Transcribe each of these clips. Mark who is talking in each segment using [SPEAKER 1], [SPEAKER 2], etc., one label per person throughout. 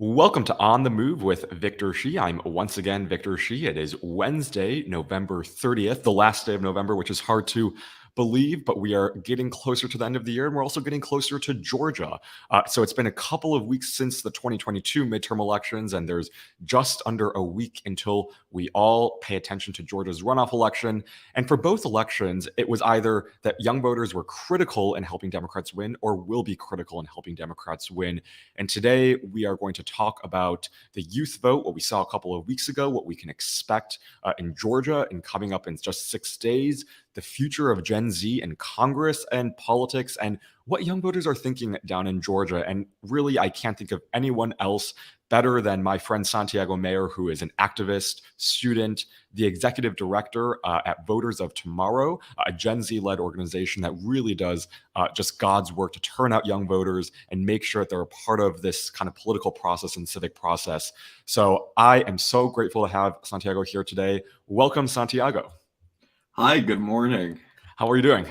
[SPEAKER 1] Welcome to On the Move with Victor Shi. I'm once again Victor Shi. It is Wednesday, November 30th, the last day of November, which is hard to believe, but we are getting closer to the end of the year, and we're also getting closer to Georgia. So it's been a couple of weeks since the 2022 midterm elections, and there's just under a week until we all pay attention to Georgia's runoff election. And for both elections, it was either that young voters were critical in helping Democrats win or will be critical in helping Democrats win. And today we are going to talk about the youth vote, what we saw a couple of weeks ago, what we can expect in Georgia and coming up in just 6 days, the future of Gen Z in Congress and politics, and what young voters are thinking down in Georgia. And really, I can't think of anyone else better than my friend Santiago Mayer, who is an activist, student, the executive director at Voters of Tomorrow, a Gen Z-led organization that really does just God's work to turn out young voters and make sure that they're a part of this kind of political process and civic process. So I am so grateful to have Santiago here today. Welcome, Santiago.
[SPEAKER 2] Hi, good morning.
[SPEAKER 1] How are you doing?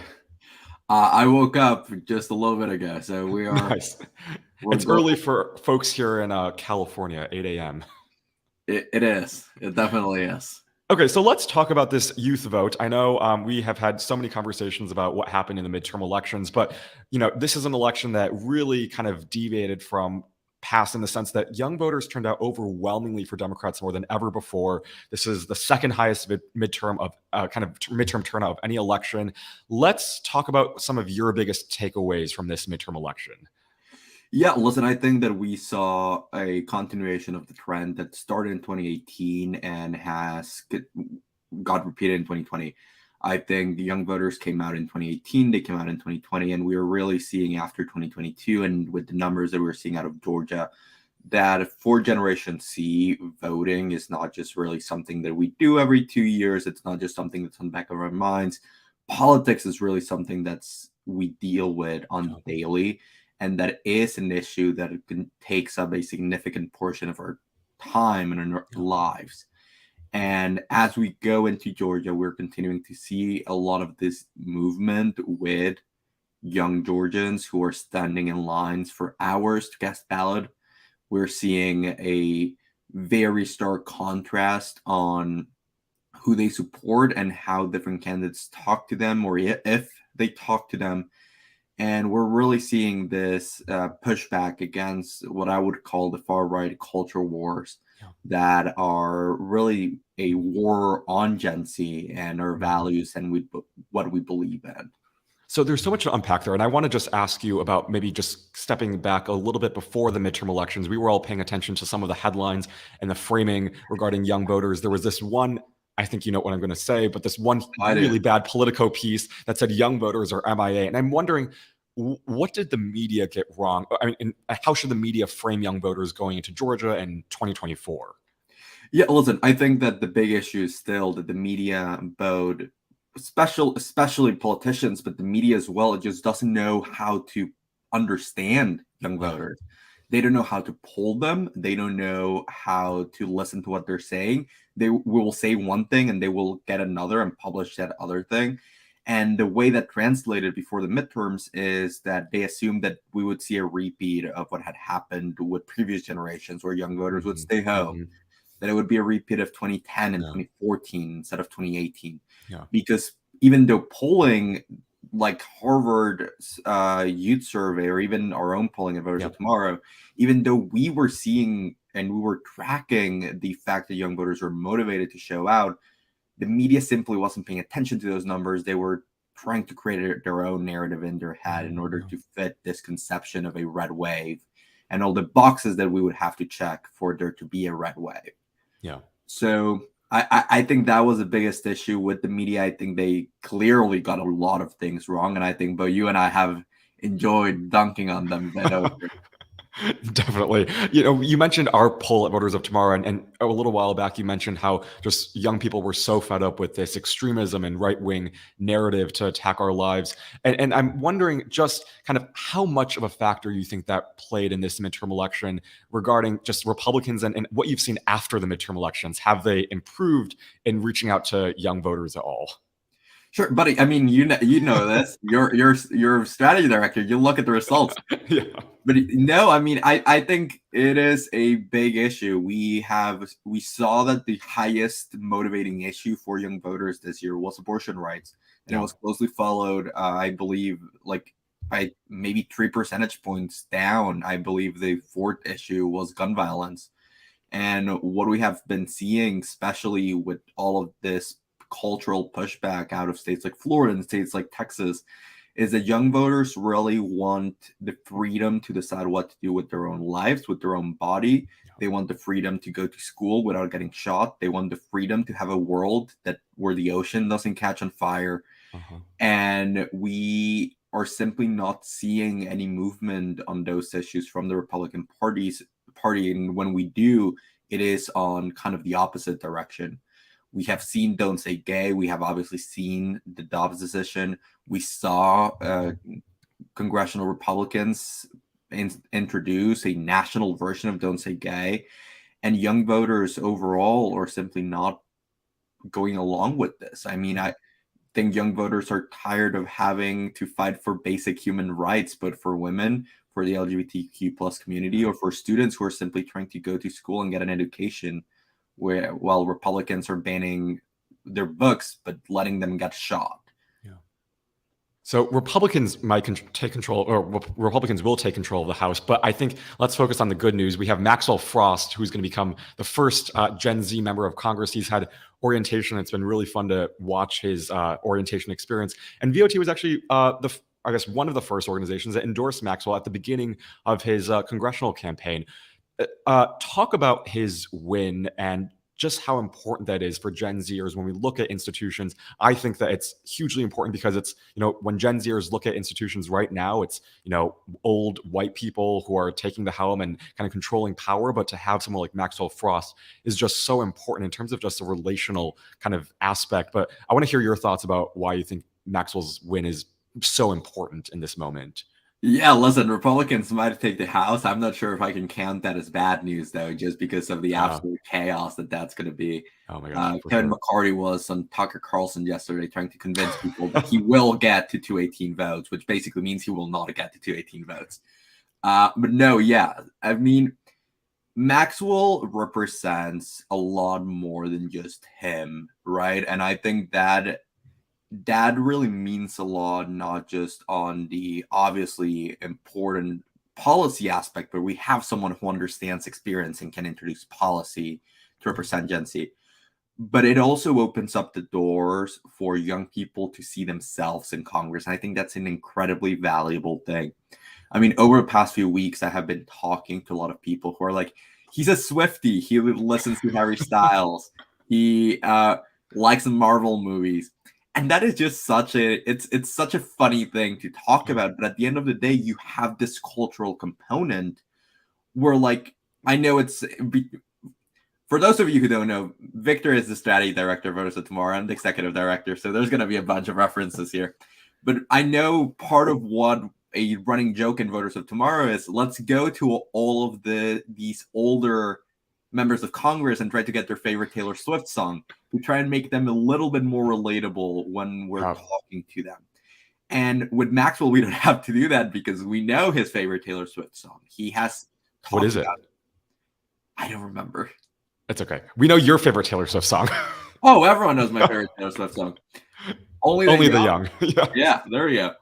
[SPEAKER 2] I woke up just a little bit ago, so
[SPEAKER 1] Nice.
[SPEAKER 2] we're
[SPEAKER 1] It's
[SPEAKER 2] going.
[SPEAKER 1] early for folks here in California, 8 a.m.
[SPEAKER 2] It is. It definitely is.
[SPEAKER 1] Okay, so let's talk about this youth vote. I know we have had so many conversations about what happened in the midterm elections, but this is an election that really kind of deviated from past in the sense that young voters turned out overwhelmingly for Democrats more than ever before. This is the second highest midterm of midterm turnout of any election. Let's talk about some of your biggest takeaways from this midterm election.
[SPEAKER 2] Yeah, listen, I think that we saw a continuation of the trend that started in 2018 and got repeated in 2020. I think the young voters came out in 2018, they came out in 2020, and we were really seeing after 2022, and with the numbers that we were seeing out of Georgia, that for Generation C, voting is not just really something that we do every 2 years. It's not just something that's on the back of our minds. Politics is really something we deal with on daily, and that is an issue that takes up a significant portion of our time and our lives. And as we go into Georgia, we're continuing to see a lot of this movement with young Georgians who are standing in lines for hours to cast ballot. We're seeing a very stark contrast on who they support and how different candidates talk to them, or if they talk to them. And we're really seeing this pushback against what I would call the far-right culture wars that are really a war on Gen Z and our values and what we believe in.
[SPEAKER 1] So there's so much to unpack there. And I want to just ask you about maybe just stepping back a little bit before the midterm elections. We were all paying attention to some of the headlines and the framing regarding young voters. There was this one, I think you know what I'm going to say, but this one really bad Politico piece that said young voters are MIA. And I'm wondering, what did the media get wrong? I mean, how should the media frame young voters going into Georgia in 2024?
[SPEAKER 2] Yeah, listen, I think that the big issue is still that the media, both especially politicians, but the media as well, it just doesn't know how to understand young voters. They don't know how to poll them. They don't know how to listen to what they're saying. They will say one thing and they will get another and publish that other thing. And the way that translated before the midterms is that they assumed that we would see a repeat of what had happened with previous generations where young voters would stay home, that it would be a repeat of 2010 and 2014 instead of 2018. Because even though polling like Harvard's youth survey or even our own polling at Voters of Tomorrow, even though we were seeing and we were tracking the fact that young voters were motivated to show out, the media simply wasn't paying attention to those numbers. They were trying to create their own narrative in their head in order to fit this conception of a red wave and all the boxes that we would have to check for there to be a red wave. So I think that was the biggest issue with the media. I think they clearly got a lot of things wrong. And I think both you and I have enjoyed dunking on them.
[SPEAKER 1] Definitely. You mentioned our poll at Voters of Tomorrow, and a little while back, you mentioned how just young people were so fed up with this extremism and right-wing narrative to attack our lives. And I'm wondering just kind of how much of a factor you think that played in this midterm election regarding just Republicans and what you've seen after the midterm elections. Have they improved in reaching out to young voters at all?
[SPEAKER 2] Sure, buddy. I mean, you know this. You're strategy director. You look at the results.
[SPEAKER 1] Yeah.
[SPEAKER 2] But no, I mean, I think it is a big issue. We saw that the highest motivating issue for young voters this year was abortion rights, and it
[SPEAKER 1] Yeah.
[SPEAKER 2] was closely followed. I believe, like by maybe 3 percentage points down. I believe the fourth issue was gun violence, and what we have been seeing, especially with all of this cultural pushback out of states like Florida and states like Texas, is that young voters really want the freedom to decide what to do with their own lives, with their own body. They want the freedom to go to school without getting shot. They want the freedom to have a world that where the ocean doesn't catch on fire.
[SPEAKER 1] Uh-huh.
[SPEAKER 2] And we are simply not seeing any movement on those issues from the Republican party. And when we do, it is on kind of the opposite direction. We have seen Don't Say Gay. We have obviously seen the Dobbs decision. We saw congressional Republicans introduce a national version of Don't Say Gay. And young voters overall are simply not going along with this. I mean, I think young voters are tired of having to fight for basic human rights, but for women, for the LGBTQ plus community, or for students who are simply trying to go to school and get an education, while Republicans are banning their books but letting them get shot.
[SPEAKER 1] So Republicans might take control, or Republicans will take control of the House. But I think let's focus on the good news. We have Maxwell Frost, who's going to become the first Gen Z member of Congress. He's had orientation. It's been really fun to watch his orientation experience. And VOT was actually I guess one of the first organizations that endorsed Maxwell at the beginning of his congressional campaign. Talk about his win and just how important that is for Gen Zers when we look at institutions. I think that it's hugely important because it's, when Gen Zers look at institutions right now, it's, old white people who are taking the helm and kind of controlling power. But to have someone like Maxwell Frost is just so important in terms of just the relational kind of aspect. But I want to hear your thoughts about why you think Maxwell's win is so important in this moment.
[SPEAKER 2] Yeah, listen, Republicans might take the House. I'm not sure if I can count that as bad news, though, just because of the absolute chaos that's going to be.
[SPEAKER 1] Oh my gosh,
[SPEAKER 2] Kevin McCarthy was on Tucker Carlson yesterday trying to convince people that he will get to 218 votes, which basically means he will not get to 218 votes. But no, yeah, I mean, Maxwell represents a lot more than just him, right? And I think that really means a lot, not just on the obviously important policy aspect, but we have someone who understands experience and can introduce policy to represent Gen Z. But it also opens up the doors for young people to see themselves in Congress. And I think that's an incredibly valuable thing. I mean, over the past few weeks, I have been talking to a lot of people who are like, he's a Swiftie. He listens to Harry Styles. He likes Marvel movies. And that is just it's such a funny thing to talk about. But at the end of the day, you have this cultural component where, like, I know for those of you who don't know, Victor is the strategy director of Voters of Tomorrow. I'm the executive director. So there's going to be a bunch of references here. But I know part of what a running joke in Voters of Tomorrow is, let's go to all of these older members of Congress and try to get their favorite Taylor Swift song. We try and make them a little bit more relatable when we're talking to them. And with Maxwell, we don't have to do that because we know his favorite Taylor Swift song. He has.
[SPEAKER 1] What is it?
[SPEAKER 2] I don't remember.
[SPEAKER 1] It's okay. We know your favorite Taylor Swift song.
[SPEAKER 2] Oh, everyone knows my favorite Taylor Swift song. Only the young. Yeah, there we go.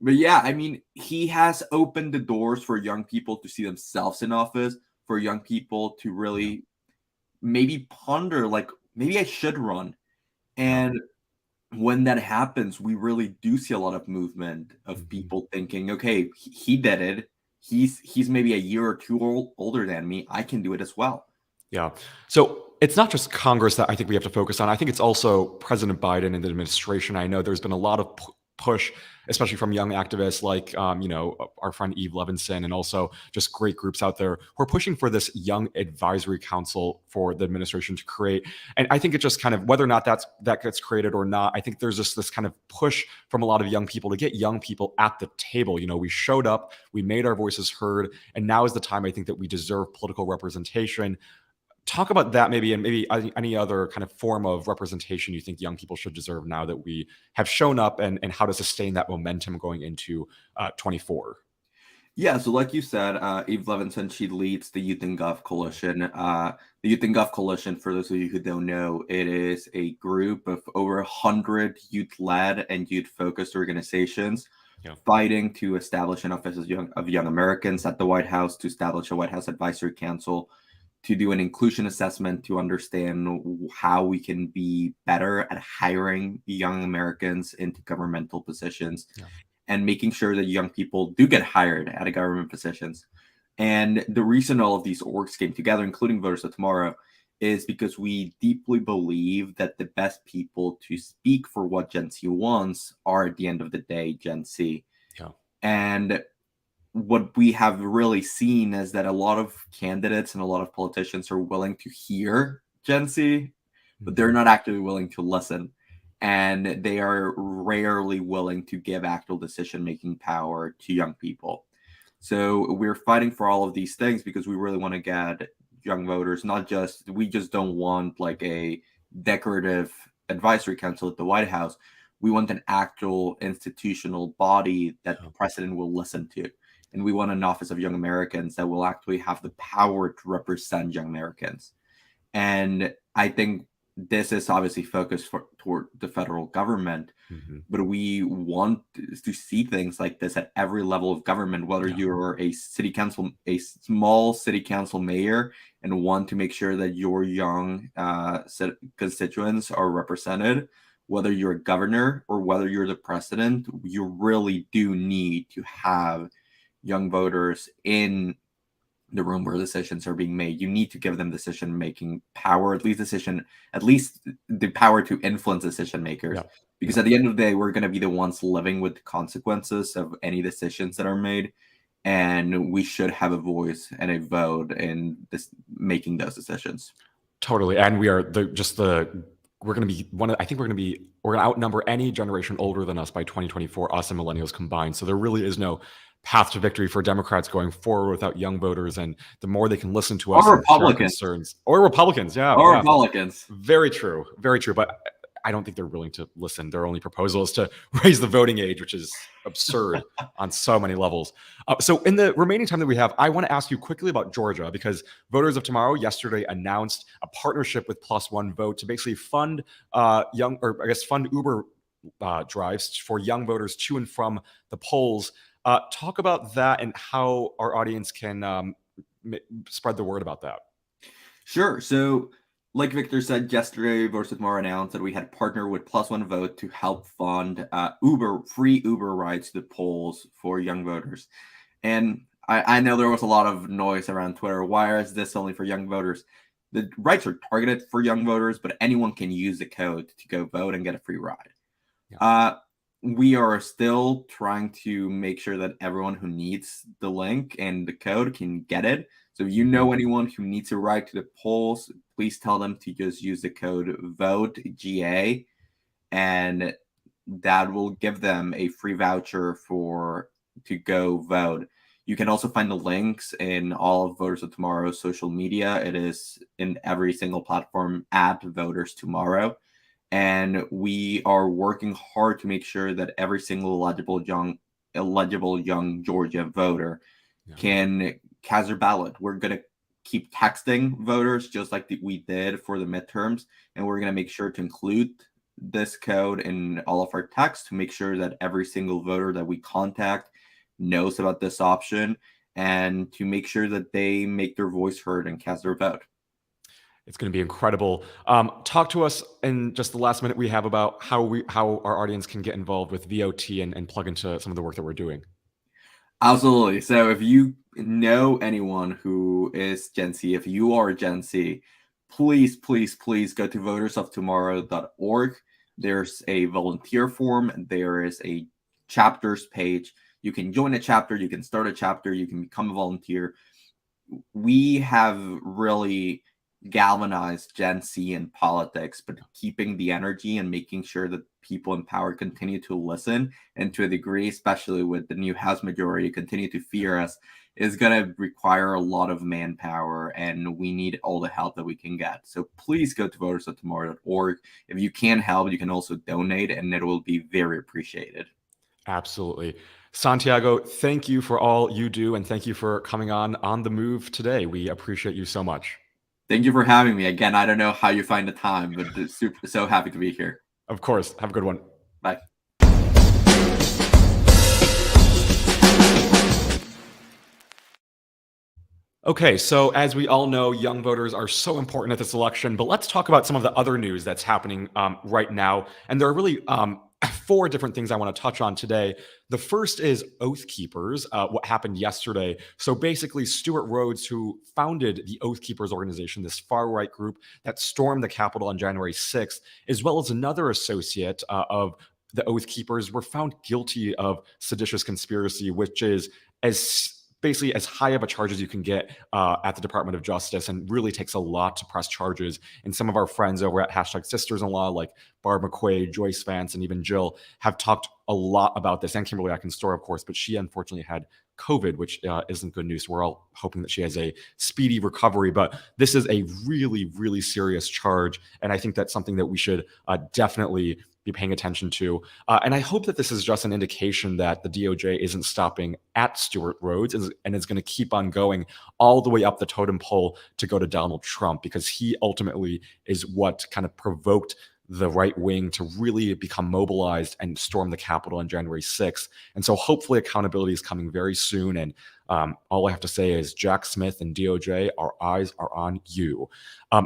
[SPEAKER 2] But yeah, I mean, he has opened the doors for young people to see themselves in office, for young people to really maybe ponder, like, maybe I should run. And when that happens, we really do see a lot of movement of people thinking, okay, he did it. He's maybe a year or two older than me. I can do it as well.
[SPEAKER 1] Yeah. So it's not just Congress that I think we have to focus on. I think it's also President Biden and the administration. I know there's been a lot of push, especially from young activists like, our friend Eve Levinson, and also just great groups out there who are pushing for this young advisory council for the administration to create. And I think it just kind of, whether or not that gets created or not, I think there's just this kind of push from a lot of young people to get young people at the table. We showed up, we made our voices heard, and now is the time I think that we deserve political representation. Talk about that maybe, and maybe any other kind of form of representation you think young people should deserve now that we have shown up, and how to sustain that momentum going into 24.
[SPEAKER 2] Yeah, so like you said, Eve Levinson, she leads the Youth and Gov Coalition. The Youth and Gov Coalition, for those of you who don't know, it is a group of over 100 youth-led and youth-focused organizations
[SPEAKER 1] Yeah.
[SPEAKER 2] fighting to establish an office of young Americans at the White House, to establish a White House Advisory Council, to do an inclusion assessment, to understand how we can be better at hiring young Americans into governmental positions,
[SPEAKER 1] Yeah.
[SPEAKER 2] and making sure that young people do get hired at government positions. And the reason all of these orgs came together, including Voters of Tomorrow, is because we deeply believe that the best people to speak for what Gen Z wants are, at the end of the day, Gen Z.
[SPEAKER 1] Yeah.
[SPEAKER 2] And what we have really seen is that a lot of candidates and a lot of politicians are willing to hear Gen Z, but they're not actually willing to listen. And they are rarely willing to give actual decision-making power to young people. So we're fighting for all of these things because we really want to get young voters, we just don't want like a decorative advisory council at the White House. We want an actual institutional body that the president will listen to. And we want an office of young Americans that will actually have the power to represent young Americans. And I think this is obviously focused toward the federal government, but we want to see things like this at every level of government, whether you're a small city council mayor and want to make sure that your young constituents are represented, whether you're a governor or whether you're the president. You really do need to have young voters in the room where decisions are being made. You need to give them decision-making power, at least the power to influence decision makers. Because at the end of the day, we're going to be the ones living with the consequences of any decisions that are made, and we should have a voice and a vote in making those decisions.
[SPEAKER 1] Totally, and we are we're going to be we're going to outnumber any generation older than us by 2024, us and millennials combined. So there really is no path to victory for Democrats going forward without young voters, and the more they can listen to us
[SPEAKER 2] or
[SPEAKER 1] and share our
[SPEAKER 2] Republicans,
[SPEAKER 1] concerns, or Republicans,
[SPEAKER 2] Republicans.
[SPEAKER 1] Very true, but I don't think they're willing to listen. Their only proposal is to raise the voting age, which is absurd on so many levels. So in the remaining time that we have, I want to ask you quickly about Georgia, because Voters of Tomorrow yesterday announced a partnership with Plus One Vote to basically fund fund Uber drives for young voters to and from the polls. Talk about that and how our audience can spread the word about that.
[SPEAKER 2] Sure. So, like Victor said, yesterday, Voters of Tomorrow announced that we had partnered with Plus One Vote to help fund free Uber rides to the polls for young voters. And I know there was a lot of noise around Twitter. Why is this only for young voters? The rights are targeted for young voters, but anyone can use the code to go vote and get a free ride. We are still trying to make sure that everyone who needs the link and the code can get it. So if you know anyone who needs a ride to the polls, please tell them to just use the code VOTEGA, and that will give them a free voucher to go vote. You can also find the links in all of Voters of Tomorrow's social media. It is in every single platform at Voters Tomorrow. And we are working hard to make sure that every single eligible young Georgia voter can cast their ballot. We're going to keep texting voters just like we did for the midterms, and we're going to make sure to include this code in all of our texts to make sure that every single voter that we contact knows about this option, and to make sure that they make their voice heard and cast their vote.
[SPEAKER 1] It's going to be incredible. Talk to us in just the last minute we have about how our audience can get involved with VOT and plug into some of the work that we're doing.
[SPEAKER 2] Absolutely. So if you know anyone who is Gen Z, if you are Gen Z, please go to votersoftomorrow.org. There's a volunteer form. There is a chapters page. You can join a chapter. You can start a chapter. You can become a volunteer. We have really galvanize Gen Z in politics, but keeping the energy and making sure that people in power continue to listen, and to a degree, especially with the new House majority, continue to fear us, is going to require a lot of manpower, and we need all the help that we can get. So please go to votersoftomorrow.org. If you can help, you can also donate, and it will be very appreciated.
[SPEAKER 1] Absolutely. Santiago, thank you for all you do, and thank you for coming on the move today. We appreciate you so much.
[SPEAKER 2] Thank you for having me. Again, I don't know how you find the time, but so happy to be here.
[SPEAKER 1] Of course. Have a good one.
[SPEAKER 2] Bye.
[SPEAKER 1] Okay, so as we all know, young voters are so important at this election, but let's talk about some of the other news that's happening right now. And there are really four different things I want to touch on today. The first is Oath Keepers, what happened yesterday. So basically, Stuart Rhodes, who founded the Oath Keepers organization, this far-right group that stormed the Capitol on January 6th, as well as another associate of the Oath Keepers, were found guilty of seditious conspiracy, which is basically as high of a charge as you can get at the Department of Justice, and really takes a lot to press charges. And some of our friends over at #Sisters-in-Law, like Barb McQuaid, Joyce Vance, and even Jill, have talked a lot about this, and Kimberly Atkins-Storr, of course, but she unfortunately had COVID, which isn't good news. We're all hoping that she has a speedy recovery, but this is a really, really serious charge, and I think that's something that we should definitely be paying attention to. And I hope that this is just an indication that the DOJ isn't stopping at Stuart Rhodes and is going to keep on going all the way up the totem pole to go to Donald Trump, because he ultimately is what kind of provoked the right wing to really become mobilized and storm the Capitol on January 6th. And so hopefully accountability is coming very soon. And all I have to say is, Jack Smith and DOJ, our eyes are on you.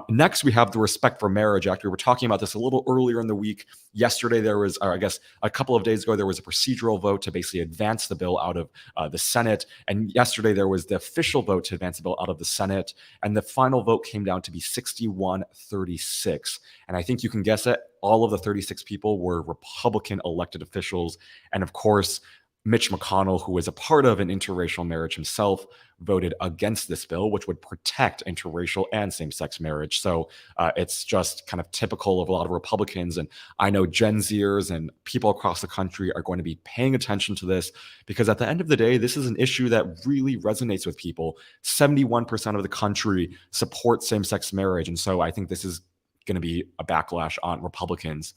[SPEAKER 1] Next, we have the Respect for Marriage Act. We were talking about this a little earlier in the week. Yesterday, there was, or I guess a couple of days ago, there was a procedural vote to basically advance the bill out of the Senate. And yesterday, there was the official vote to advance the bill out of the Senate. And the final vote came down to be 61-36. And I think you can guess it. All of the 36 people were Republican elected officials. And of course, Mitch McConnell, who was a part of an interracial marriage himself, voted against this bill, which would protect interracial and same-sex marriage. So it's just kind of typical of a lot of Republicans. And I know Gen Zers and people across the country are going to be paying attention to this, because at the end of the day, this is an issue that really resonates with people. 71% of the country support same-sex marriage. And so I think this is going to be a backlash on Republicans.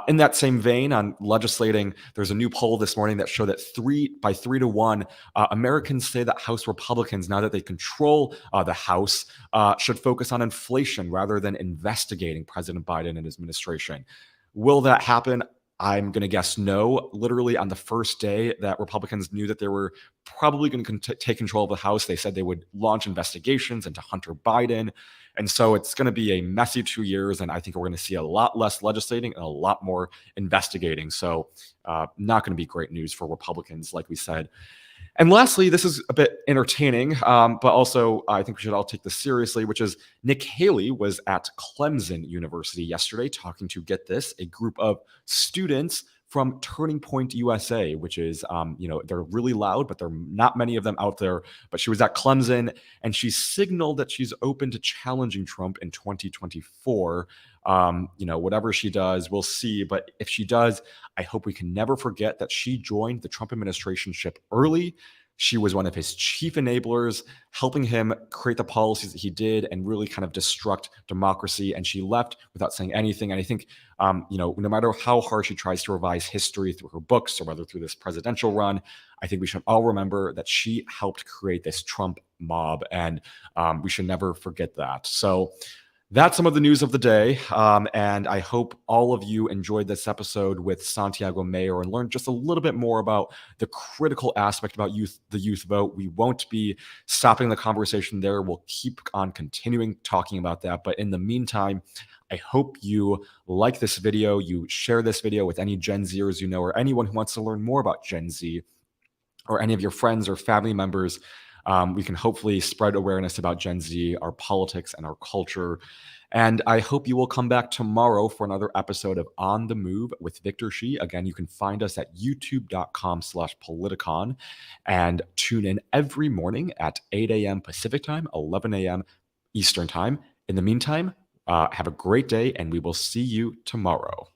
[SPEAKER 1] In that same vein, on legislating, there's a new poll this morning that showed that 3-1, Americans say that House Republicans, now that they control the House, should focus on inflation rather than investigating President Biden and his administration. Will that happen? I'm going to guess no. Literally on the first day that Republicans knew that they were probably going to take control of the House, they said they would launch investigations into Hunter Biden. And so it's going to be a messy 2 years, and I think we're going to see a lot less legislating and a lot more investigating. So not going to be great news for Republicans, like we said. And lastly, this is a bit entertaining, but also I think we should all take this seriously, which is Nikki Haley was at Clemson University yesterday talking to, get this, a group of students from Turning Point USA, which is, they're really loud, but there are not many of them out there. But she was at Clemson, and she signaled that she's open to challenging Trump in 2024. Whatever she does, we'll see. But if she does, I hope we can never forget that she joined the Trump administration ship early. She was one of his chief enablers, helping him create the policies that he did and really kind of destruct democracy. And she left without saying anything. And I think, no matter how hard she tries to revise history through her books or whether through this presidential run, I think we should all remember that she helped create this Trump mob. And we should never forget that. So that's some of the news of the day. And I hope all of you enjoyed this episode with Santiago Mayer and learned just a little bit more about the critical aspect about the youth vote. We won't be stopping the conversation there. We'll keep on continuing talking about that. But in the meantime, I hope you like this video, you share this video with any Gen Zers you know, or anyone who wants to learn more about Gen Z, or any of your friends or family members. We can hopefully spread awareness about Gen Z, our politics, and our culture. And I hope you will come back tomorrow for another episode of On the Move with Victor Shi. Again, you can find us at youtube.com/Politicon, and tune in every morning at 8 a.m. Pacific time, 11 a.m. Eastern time. In the meantime, have a great day, and we will see you tomorrow.